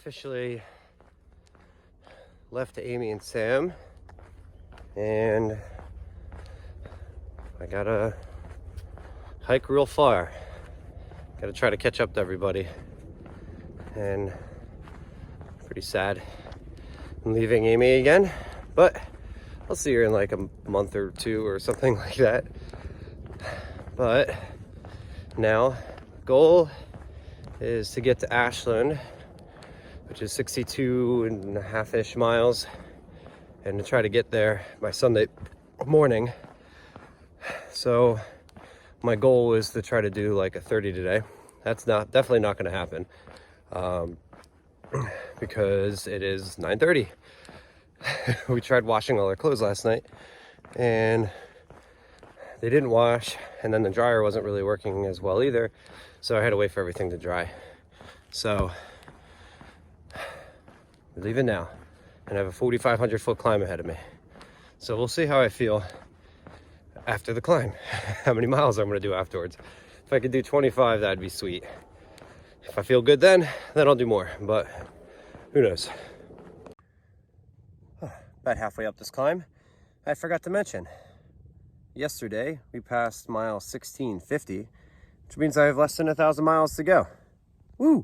officially left Amy and Sam, and I gotta hike real far. Gotta try to catch up to everybody, and pretty sad I'm leaving Amy again, but I'll see her in like a month or two or something like that. But now goal is to get to Ashland, which is 62.5-ish miles, and to try to get there by Sunday morning. So my goal is to try to do like a 30 today. That's definitely not going to happen because it is 9:30. We tried washing all our clothes last night and they didn't wash, and then the dryer wasn't really working as well either, so I had to wait for everything to dry. So we're leaving now, and I have a 4,500 foot climb ahead of me. So we'll see how I feel after the climb, how many miles I'm going to do afterwards. If I could do 25, that'd be sweet. If I feel good then I'll do more, but who knows. About halfway up this climb, I forgot to mention, yesterday we passed mile 1650, which means I have less than 1,000 miles to go. Woo!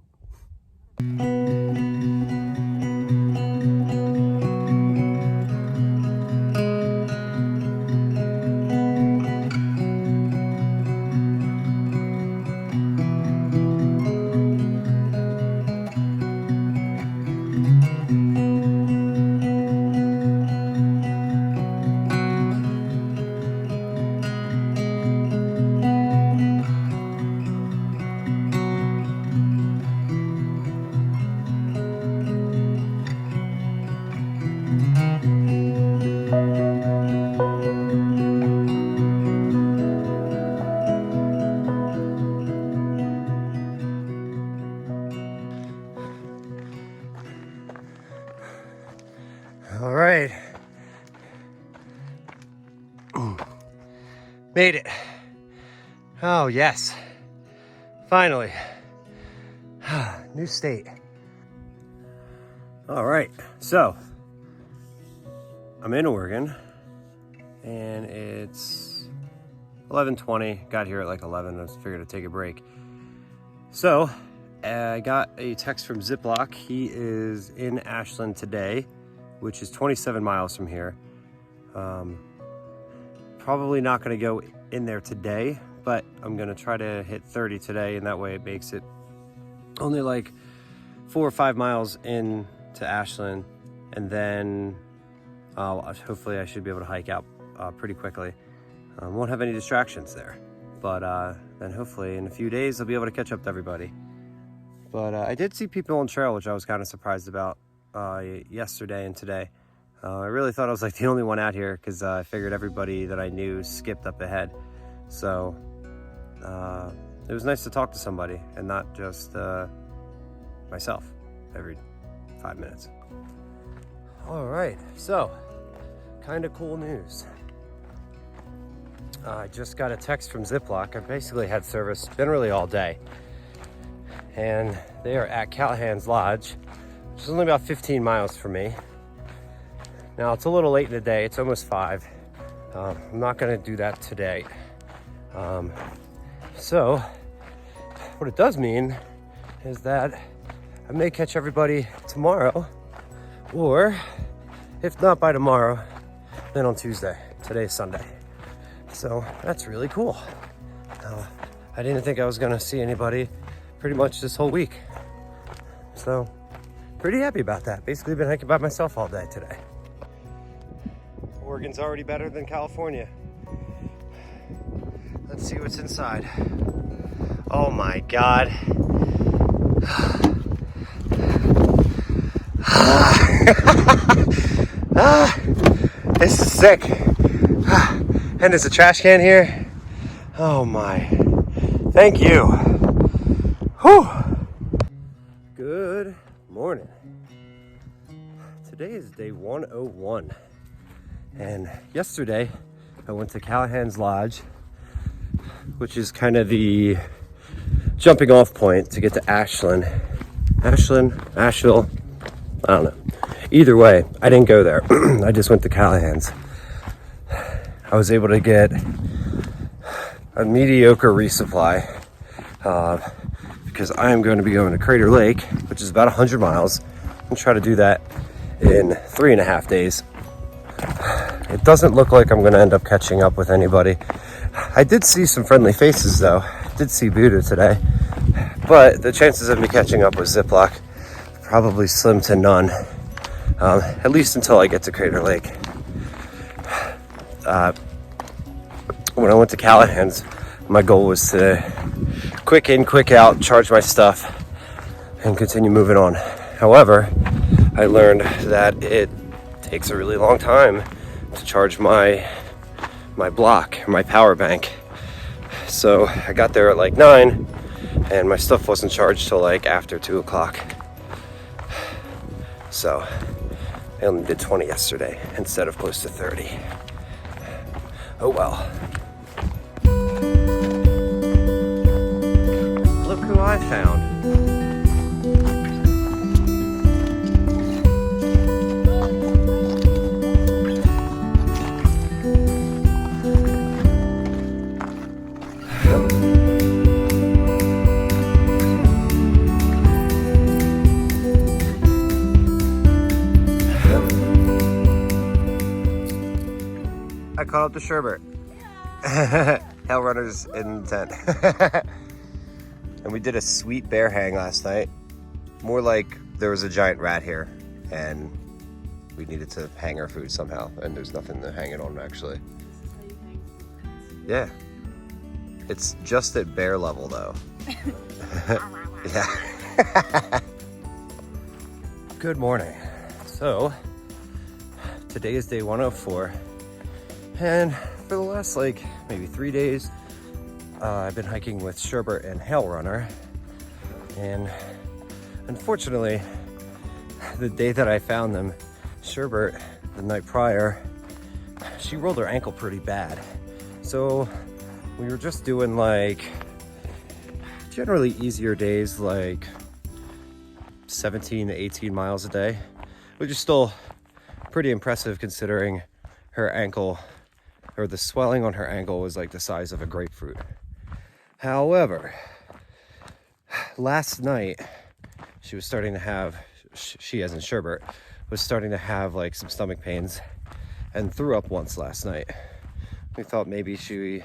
All right, made it. Oh yes, finally. New state. All right, so I'm in Oregon and it's 11:20. Got here at like 11. I figured I'd take a break. So I got a text from Ziploc. He is in Ashland today, which is 27 miles from here. Probably not gonna go in there today, but I'm gonna try to hit 30 today, and that way it makes it only like 4 or 5 miles in to Ashland, and then hopefully I should be able to hike out pretty quickly. Won't have any distractions there, but then hopefully in a few days I'll be able to catch up to everybody. But I did see people on trail, which I was kind of surprised about yesterday and today. I really thought I was like the only one out here, because I figured everybody that I knew skipped up ahead. So it was nice to talk to somebody and not just myself every 5 minutes. All right, so kind of cool news. I just got a text from Ziploc. I basically had service generally all day, and they are at Callahan's Lodge, which is only about 15 miles from me. Now it's a little late in the day, it's almost 5. I'm not gonna do that today. So what it does mean is that I may catch everybody tomorrow, or if not by tomorrow, then on Tuesday. Today's Sunday. So that's really cool. I didn't think I was gonna see anybody pretty much this whole week. So pretty happy about that. Basically been hiking by myself all day today. Oregon's already better than California. Let's see what's inside. Oh my God. This is sick. And there's a trash can here. Oh my. Thank you. Whew. Good morning. Today is day 101. And yesterday I went to Callahan's Lodge, which is kind of the jumping off point to get to Ashland. Asheville, I don't know. Either way, I didn't go there. I just went to Callahan's. I was able to get a mediocre resupply because I am going to be going to Crater Lake, which is about 100 miles, and try to do that in 3.5 days. It doesn't look like I'm going to end up catching up with anybody. I did see some friendly faces though. I did see Buddha today, but the chances of me catching up with Ziploc probably slim to none, at least until I get to Crater Lake. When I went to Callahan's, my goal was to quick in, quick out, charge my stuff, and continue moving on. However, I learned that it takes a really long time to charge my block, my power bank. So I got there at like 9, and my stuff wasn't charged till like after 2 o'clock. So I only did 20 yesterday instead of close to 30. Oh well. Look who I found. I caught up to Sherbert. Hell runners in tent. And we did a sweet bear hang last night. More like there was a giant rat here and we needed to hang our food somehow, and there's nothing to hang it on actually. Yeah. It's just at bear level though. Yeah. Good morning. So today is day 104. And for the last like maybe 3 days, I've been hiking with Sherbert and Hail Runner. And unfortunately, the day that I found them, Sherbert, the night prior, she rolled her ankle pretty bad. So we were just doing like generally easier days, like 17 to 18 miles a day, which is still pretty impressive considering her ankle, or the swelling on her ankle, was like the size of a grapefruit. However, last night she was starting to have, she as in Sherbert, was starting to have like some stomach pains and threw up once last night. We thought maybe she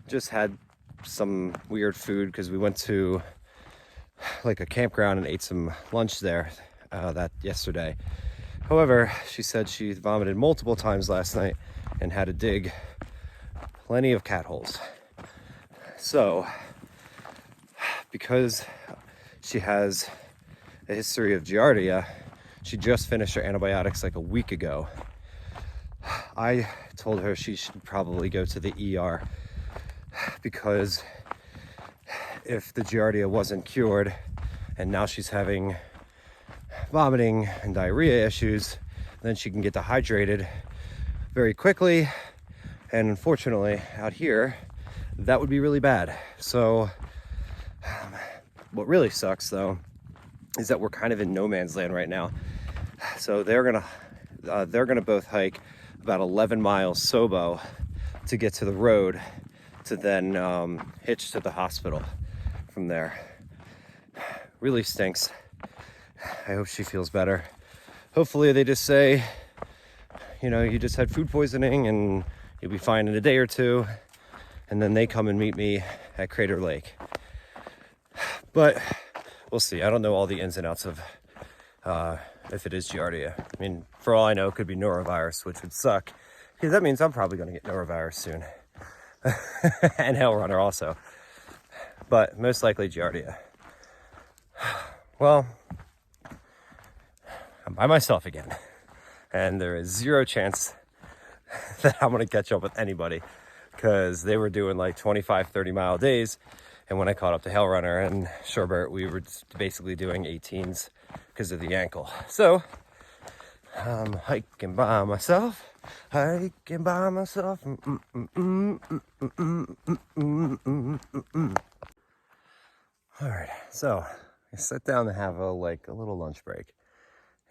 just had some weird food because we went to like a campground and ate some lunch there that yesterday. However, she said she vomited multiple times last night and had to dig plenty of cat holes. So, because she has a history of giardia, she just finished her antibiotics like a week ago. I told her she should probably go to the ER because if the giardia wasn't cured and now she's having vomiting and diarrhea issues, then she can get dehydrated very quickly, and unfortunately out here that would be really bad. So what really sucks though is that we're kind of in no man's land right now. So they're gonna both hike about 11 miles Sobo to get to the road to then hitch to the hospital from there. Really stinks. I hope she feels better. Hopefully they just say, you know, you just had food poisoning and you'll be fine in a day or two, and then they come and meet me at Crater Lake. But we'll see. I don't know all the ins and outs of if it is giardia. I mean, for all I know, it could be norovirus, which would suck because that means I'm probably going to get norovirus soon. And Hail Runner also. But most likely giardia. Well, I'm by myself again, and there is zero chance that I'm going to catch up with anybody because they were doing like 25-30 mile days, and when I caught up to Hail Runner and Sherbert, we were just basically doing 18s because of the ankle. So I'm hiking by myself. All right, so I sat down to have a little lunch break,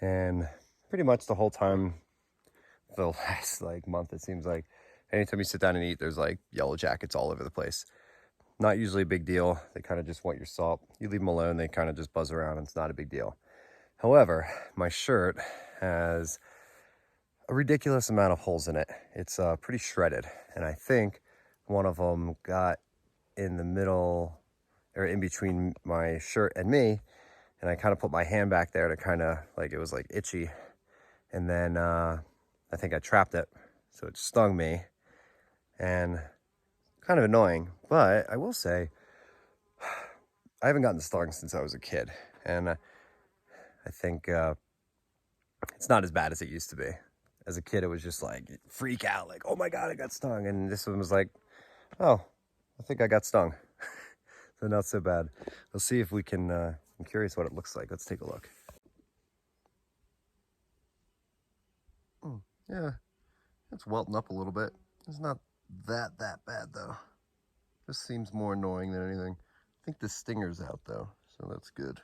and pretty much the whole time, the last month, it seems like anytime you sit down and eat, there's yellow jackets all over the place. Not usually a big deal. They kind of just want your salt. You leave them alone, they kind of just buzz around. It's not a big deal. However, my shirt has a ridiculous amount of holes in it. It's pretty shredded, and I think one of them got in the middle or in between my shirt and me, and I kind of put my hand back there to kind of it was itchy, and then I think I trapped it, so it stung me, and kind of annoying. But I will say I haven't gotten stung since I was a kid, and I think it's not as bad as it used to be. As a kid, it was just freak out, oh my God, I got stung. And this one was oh, I think I got stung. So not so bad. Let's see if we can, I'm curious what it looks like. Let's take a look. Yeah, it's welting up a little bit. It's not that bad though. This seems more annoying than anything. I think the stinger's out though, so that's good.